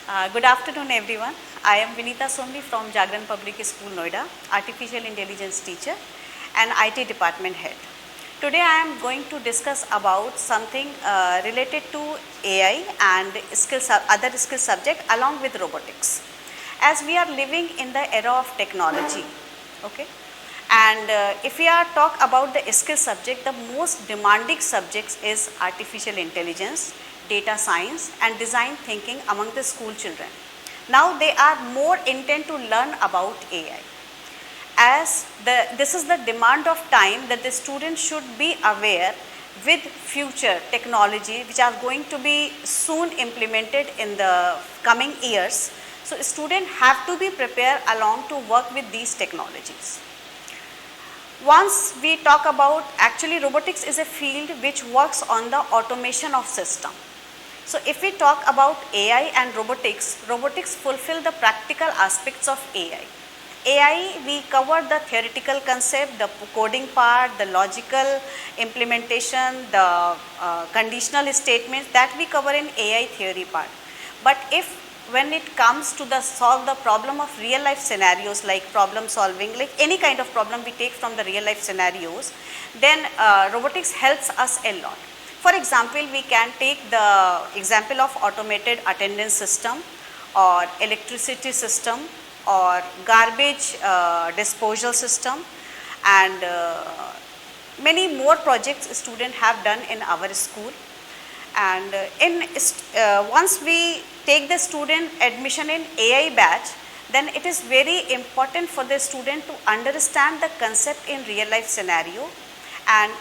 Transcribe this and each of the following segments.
Good afternoon, everyone. I am Vinita Somni from Jagran Public School, Noida, Artificial Intelligence teacher and IT department head. Today, I am going to discuss about something related to AI and other skill subject along with robotics. As we are living in the era of technology, okay, and if we are talk about the skill subject, the most demanding subjects is artificial intelligence, data science and design thinking among the school children. Now they are more intent to learn about AI. As this is the demand of time that the students should be aware with future technology which are going to be soon implemented in the coming years. So students have to be prepared along to work with these technologies. Once we talk about, actually robotics is a field which works on the automation of system. So if we talk about AI and robotics, robotics fulfill the practical aspects of AI. AI, we cover the theoretical concept, the coding part, the logical implementation, the conditional statements that we cover in AI theory part. But when it comes to the solve the problem of real life scenarios, like problem solving, like any kind of problem we take from the real life scenarios, then robotics helps us a lot. For example, we can take the example of automated attendance system or electricity system or garbage disposal system, and many more projects students have done in our school. And once we take the student admission in AI batch, then it is very important for the student to understand the concept in real life scenario. And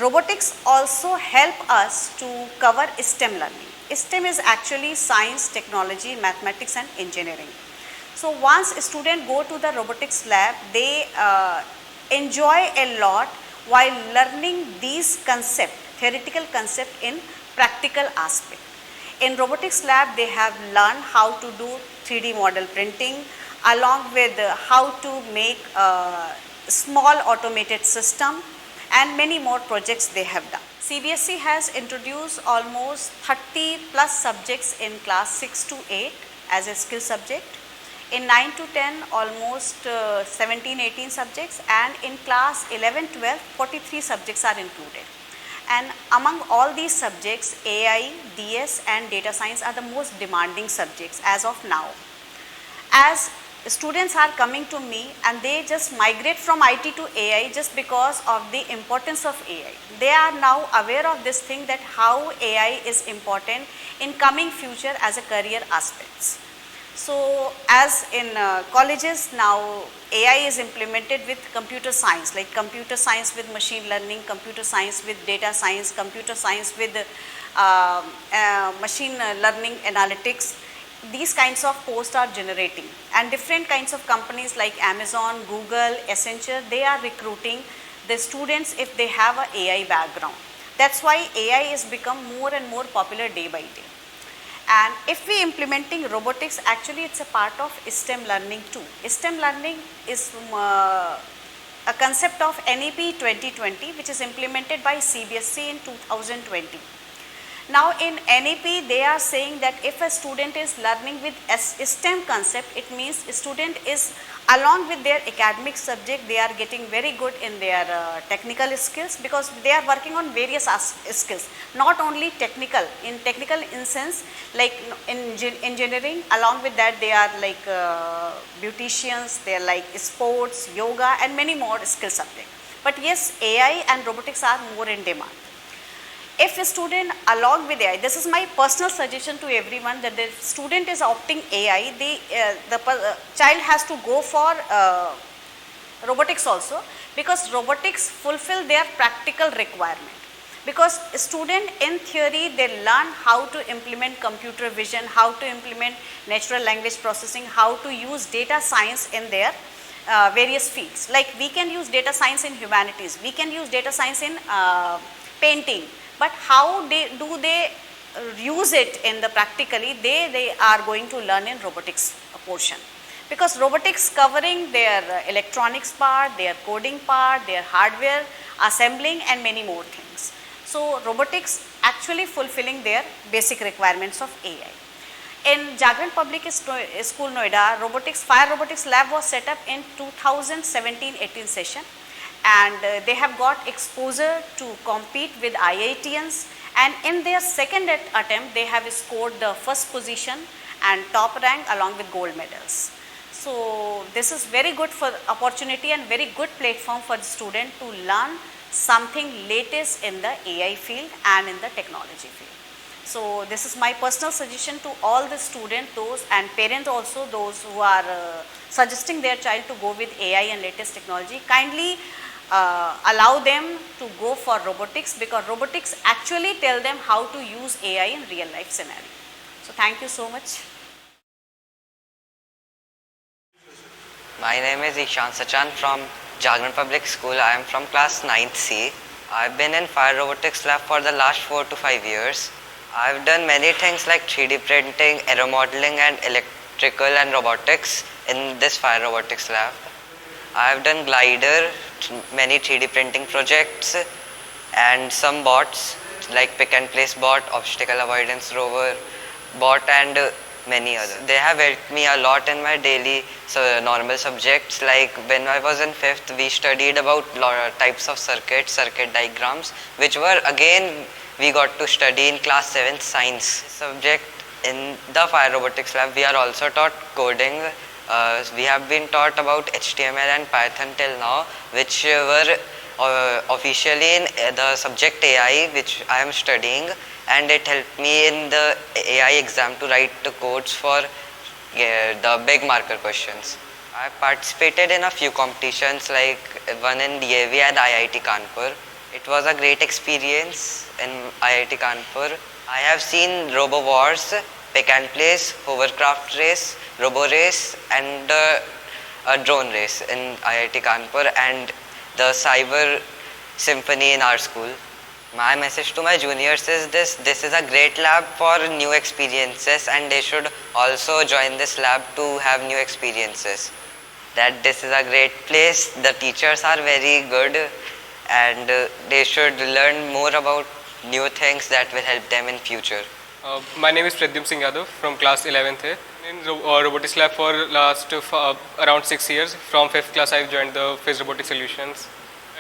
robotics also help us to cover STEM learning. STEM is actually science, technology, mathematics and engineering. So once a student go to the robotics lab, they enjoy a lot while learning these theoretical concept in practical aspect. In robotics lab, they have learned how to do 3D model printing along with how to make a small automated system and many more projects they have done. CBSE has introduced almost 30 plus subjects in class 6 to 8 as a skill subject. In 9 to 10, almost 17-18 subjects, and in class 11-12, 43 subjects are included. And among all these subjects, AI, DS and data science are the most demanding subjects as of now. As students are coming to me and they just migrate from IT to AI just because of the importance of AI. They are now aware of this thing, that how AI is important in coming future as a career aspects. So as in colleges now, AI is implemented with computer science, like computer science with machine learning, computer science with data science, computer science with machine learning analytics. These kinds of posts are generating, and different kinds of companies like Amazon, Google, Accenture, they are recruiting the students if they have an AI background. That's why AI is become more and more popular day by day. And if we implementing robotics, actually it's a part of STEM learning too. STEM learning is a concept of NEP 2020, which is implemented by CBSE in 2020. Now in NEP, they are saying that if a student is learning with STEM concept, it means a student is along with their academic subject, they are getting very good in their technical skills, because they are working on various skills, not only technical. In technical instance, like in engineering, along with that they are like beauticians, they are like sports, yoga and many more skill subjects. But yes, AI and robotics are more in demand. If a student along with AI, this is my personal suggestion to everyone, that the student is opting AI, the child has to go for robotics also, because robotics fulfill their practical requirement. Because student in theory, they learn how to implement computer vision, how to implement natural language processing, how to use data science in their various fields. Like we can use data science in humanities, we can use data science in painting. But how do they use it in the practically, they are going to learn in robotics portion. Because robotics covering their electronics part, their coding part, their hardware, assembling and many more things. So robotics actually fulfilling their basic requirements of AI. In Jagran Public School Noida, fire robotics lab was set up in 2017-18 session, and they have got exposure to compete with IITians, and in their second attempt they have scored the first position and top rank along with gold medals. So this is very good for opportunity and very good platform for the student to learn something latest in the AI field and in the technology field. So this is my personal suggestion to all the students, those and parents also, those who are suggesting their child to go with AI and latest technology. Kindly allow them to go for robotics, because robotics actually tell them how to use AI in real life scenario. So thank you so much. My name is Ishan Sachan from Jagran Public School. I am from class 9th C. I've been in fire robotics lab for the last 4 to 5 years. I've done many things like 3D printing, aero modeling and electrical and robotics in this fire robotics lab. I've done glider, many 3D printing projects and some bots like pick and place bot, obstacle avoidance rover bot and many others. They have helped me a lot in my daily normal subjects. Like when I was in 5th, we studied about types of circuit diagrams, which were again we got to study in class 7th science subject. In the fire robotics lab, we are also taught coding. We have been taught about HTML and Python till now, which were officially in the subject AI, which I am studying, and it helped me in the AI exam to write the codes for the big marker questions. I participated in a few competitions, like one in DAV and IIT Kanpur. It was a great experience in IIT Kanpur. I have seen Robo Wars, pick and place, hovercraft race, robo race and a drone race in IIT Kanpur and the cyber symphony in our school. My message to my juniors is this is a great lab for new experiences, and they should also join this lab to have new experiences. That this is a great place, the teachers are very good, and they should learn more about new things that will help them in future. My name is Pradyum Singh Yadav from class 11th A. In robotics lab for last around 6 years. From 5th class I have joined the Phase Robotic Solutions.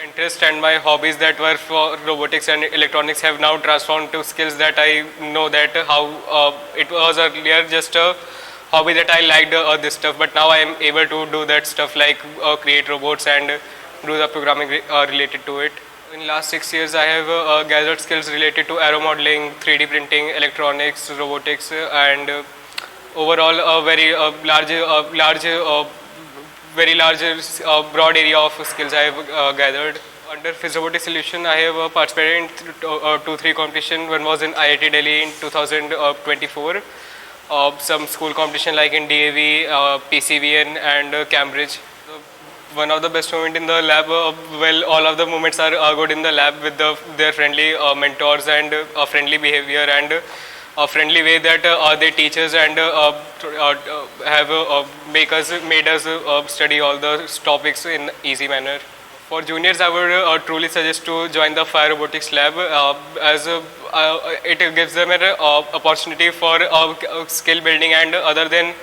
Interest and my hobbies that were for robotics and electronics have now transformed to skills that I know that how it was earlier just a hobby that I liked this stuff, but now I am able to do that stuff like create robots and do the programming related to it. In last 6 years, I have gathered skills related to aero modeling, 3D printing, electronics, robotics, and overall a very broad area of skills I have gathered. Under Phase Robotic Solution, I have participated in 2-3 competition. One was in IIT Delhi in 2024. Some school competition like in DAV, PCVN, and Cambridge. One of the best moments in the lab, well, all of the moments are good in the lab with their friendly mentors and friendly behavior and a friendly way that they teach us and have made us study all the topics in easy manner. For juniors, I would truly suggest to join the Fire Robotics Lab as it gives them an opportunity for skill building and other than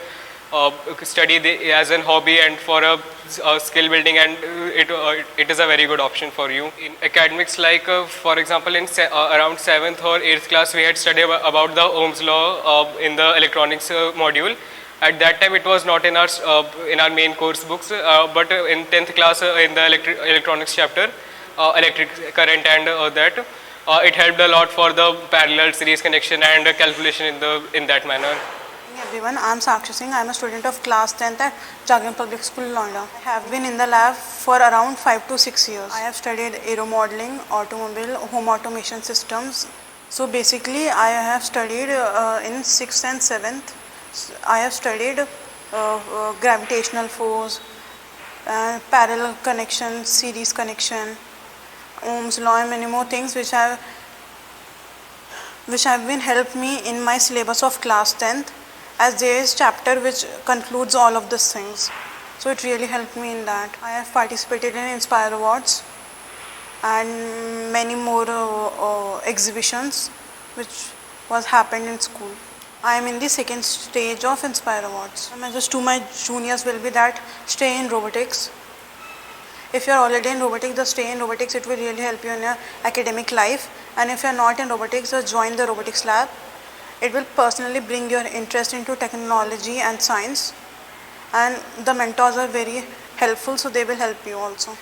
study as an hobby and for a skill building, and it is a very good option for you. In academics, like for example in around 7th or 8th class, we had studied about the Ohm's law in the electronics module. At that time it was not in our main course books, but in 10th class in the electronics chapter, electric current and that it helped a lot for the parallel series connection and calculation in that manner. Everyone, I am Sakshi Singh. I am a student of class 10th at Jagran Public School, Noida. I have been in the lab for around 5 to 6 years. I have studied aero modeling, automobile, home automation systems. So basically, I have studied in 6th and 7th. I have studied gravitational force, parallel connection, series connection, Ohm's law, and many more things which have been helped me in my syllabus of class 10th, as there is chapter which concludes all of these things. So it really helped me in that. I have participated in Inspire Awards and many more exhibitions which was happened in school. I am in the second stage of Inspire Awards. My message to my juniors will be that stay in robotics. If you are already in robotics, just stay in robotics. It will really help you in your academic life. And if you are not in robotics, just join the robotics lab. It will personally bring your interest into technology and science. And the mentors are very helpful, so they will help you also.